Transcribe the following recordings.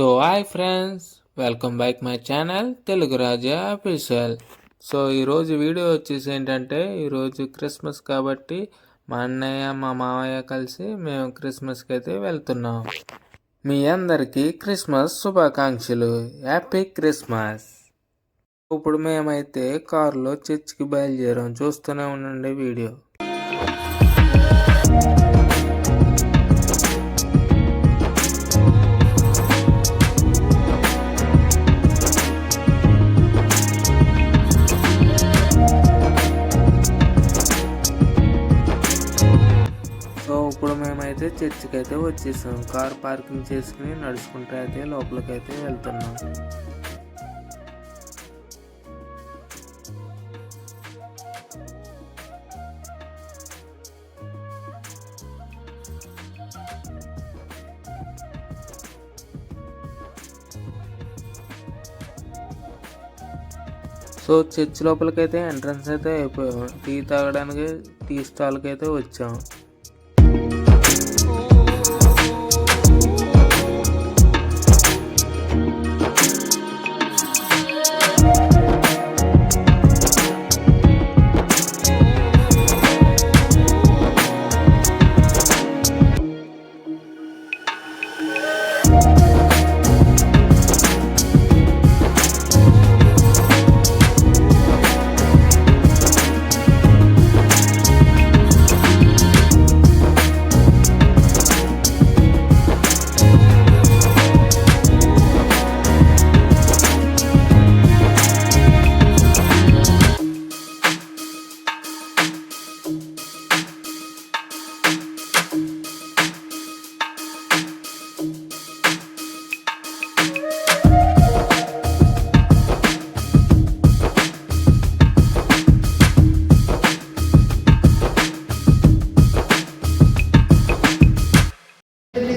Hi friends, welcome back my channel Telugu Raja official. ఈరోజు video వచ్చేసి ఏంటంటే, ఈరోజు క్రిస్మస్ కాబట్టి మా అన్నయ్య మా మామయ్య కలిసి మేము క్రిస్మస్కి అయితే వెళ్తున్నాం. మీ అందరికీ క్రిస్మస్ శుభాకాంక్షలు. Happy Christmas. ఇప్పుడు మేమైతే కారులో చర్చికి బయలుదేరాం. చూస్తూనే ఉండండి వీడియో. ఇప్పుడు మేమైతే చర్చికి అయితే వచ్చేసాం. కార్ పార్కింగ్ చేసుకుని నడుచుకుంటూ అయితే లోపలికైతే వెళ్తున్నాం. చర్చి లోపలికైతే ఎంట్రన్స్ అయితే అయిపోయాం. టీ తాగడానికి టీ స్టాల్కి అయితే వచ్చాం.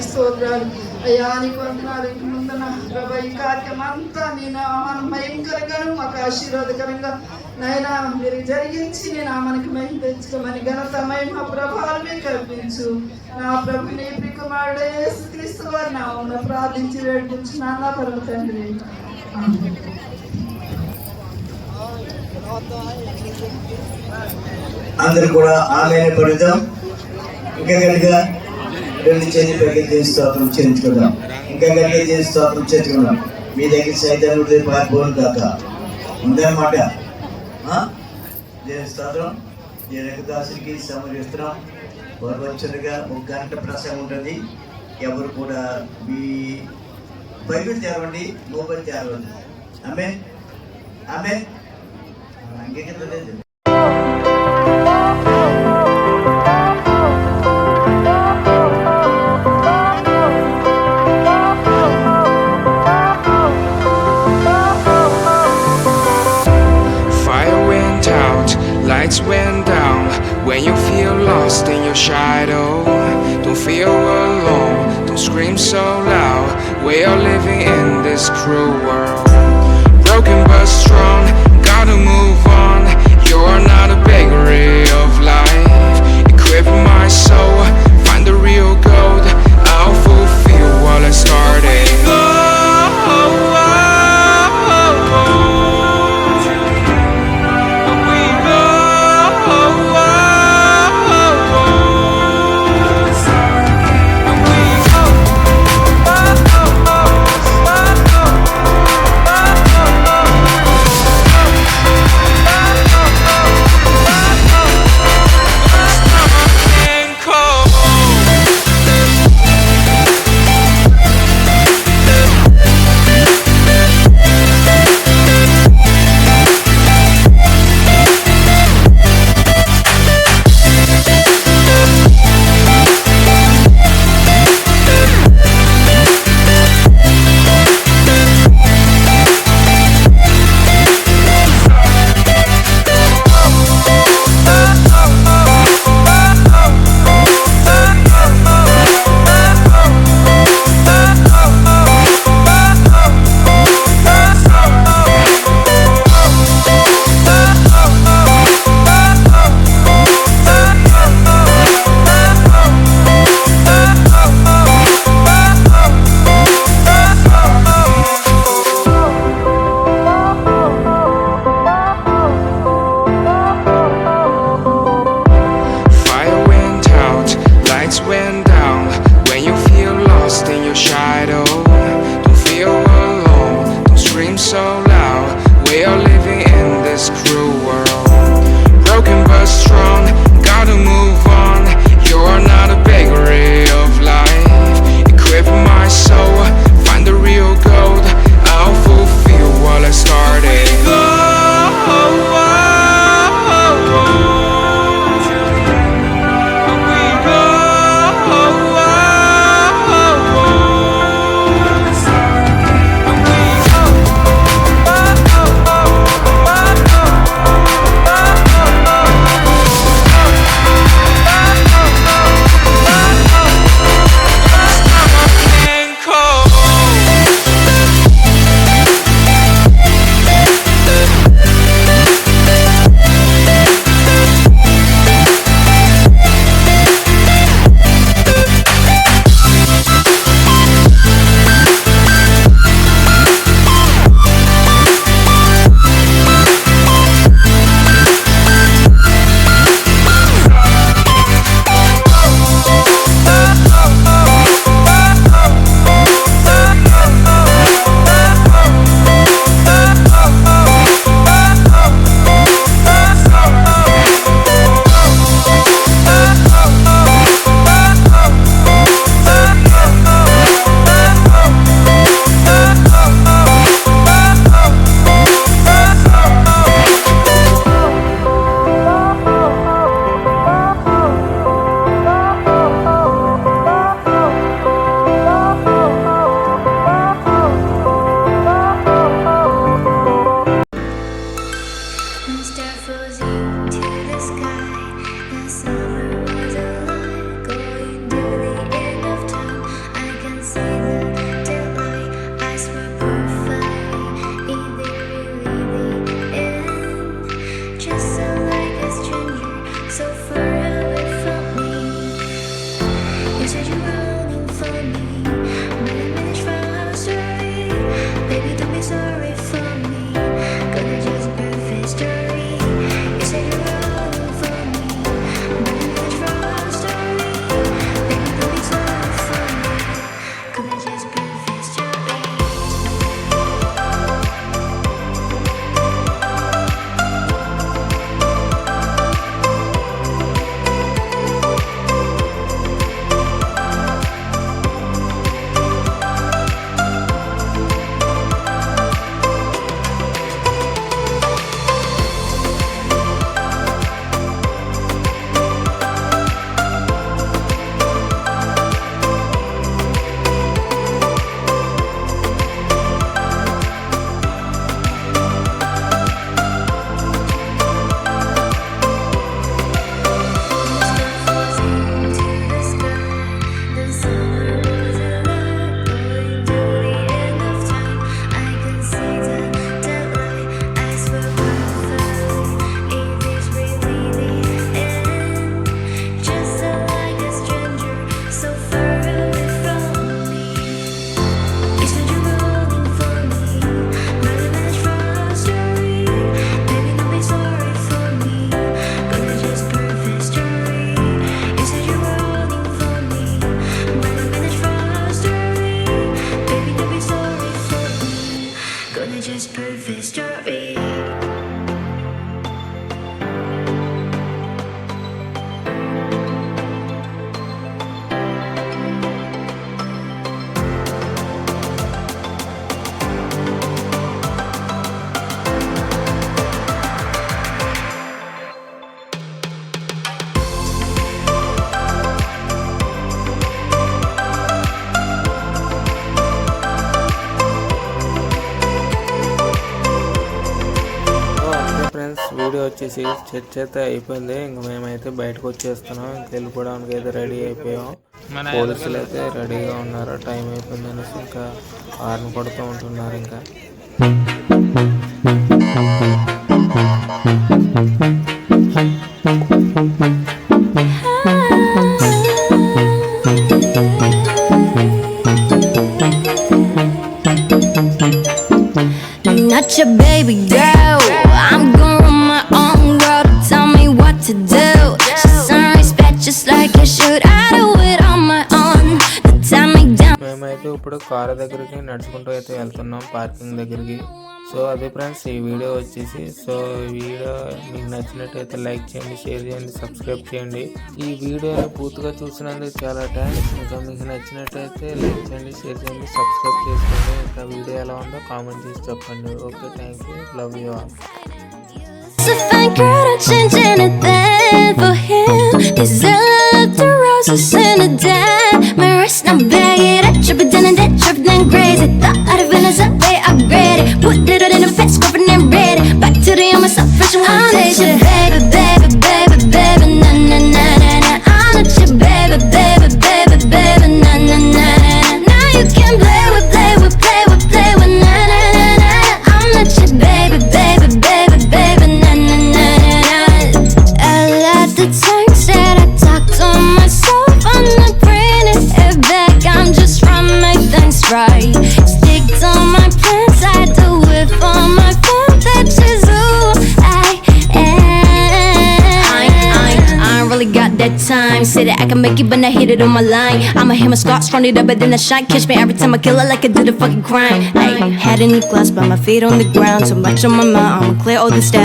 స్తోత్రాలు అయ్యా, నీకు వందనాలు. ముందున ప్రభా ఈ కార్యక్రమం అంతా నేను ఆహ్వానం భయంకరంగా మాకు ఆశీర్వాదకరంగా నాయనా మీరు జరిగించి నేను మనకి మహిమ తెచ్చుకోమని ఘనత మహిమ ప్రభావమే కల్పించు. నా ప్రభు నీ ప్రియకుమారుడు యేసుక్రీస్తు వారి నామమున ప్రార్థించి వేడుకుంటున్నాను నా పరమ తండ్రి. అందరు కూడా ఆమెను పడుతాం. ఇంకా గట్టిగా రెండు చేతి పైకి స్తోత్రం చేయించుకుందాం. ఇంకా గట్టిగా చేసి స్తోత్రం చేయించుకుందాం. మీ దగ్గర సైతాన్ని పారిపోను కాక ఉందన్నమాట. దేని స్తోత్రం దాసుడికి సమర్పిస్తున్నాం. వరవచ్చుగా 1 గంట ప్రసంగం ఉంటుంది. ఎవరు కూడా మీ బైబిల్ తెరవండి, మొబైల్ తెరవండి. ఆమె ఆమె ఇంకెక్కడ లేదు. Lights went down when you feel lost in your shadow. Don't feel alone, don't scream so loud. We are living in this cruel world. Broken but strong, gotta move on. You're not a bakery of life. Equip my soul, find the real gold. I'll fulfill what I started. Video వచ్చేసి చర్చ అయితే అయిపోయింది. ఇంక మేమైతే బయటకు వచ్చేస్తున్నాం. ఇంక వెళ్ళిపోవడానికి అయితే రెడీ అయిపోయాం. పోలీసులు అయితే రెడీగా ఉన్నారు. టైం అయిపోయింది అనేసి ఇంకా హార్న్ కొడుతూ ఉంటున్నారు. ఇంకా Not your baby girl. I'm going on my own world to tell me what to do. Show some respect just like you should. I do it on my own. They tie me down. మేమైతే ఇప్పుడు car దగ్గరికి నడుచుకుంటూ అయితే వెళ్తున్నాం, parking దగ్గరికి. So అదే friends ఈ video వచ్చేసి. సో ఈ వీడియో మీకు నచ్చినట్టయితే లైక్ చేయండి, షేర్ చేయండి, సబ్స్క్రైబ్ చేయండి. ఈ వీడియోని పూర్తిగా చూసినందుకు చాలా థ్యాంక్స్. ఇంకా మీకు నచ్చినట్టయితే లైక్ చేయండి, షేర్ చేయండి, సబ్స్క్రైబ్ చేసుకోండి. ఇంకా వీడియో ఎలా ఉందో కామెంట్ చేసి చెప్పండి. Okay, thank you, love you all. So fine girl, don't change anything for him. Deserve the roses in a diamond. Now bag it up, drop it down and that drop it down crazy. Thought I'd have been as up, they upgraded. Put it all in a fast, covered and ready. Back to the on myself, fresh and one taste it. Baby, baby, baby, baby, na na na na na. I'm not your baby, baby, baby, baby, na na na na. Now you can play with, play with, play with, play with, na na na na. I'm not your baby, baby, baby, baby, na na na na. I like the times that I talk to myself. I'm not bringing it back. I'm just trying to make things right. Stick to my plans. I do it for my fans. That's just who I am. I ain't really got that time. Say that I can make it, but I hit it on my line. I'ma hit my scars, run it up, but then I shine. Catch me every time I kill it like I did a fucking crime. Ay, head in the glass, but my feet on the ground. So much on my mind, I'ma clear all the steps.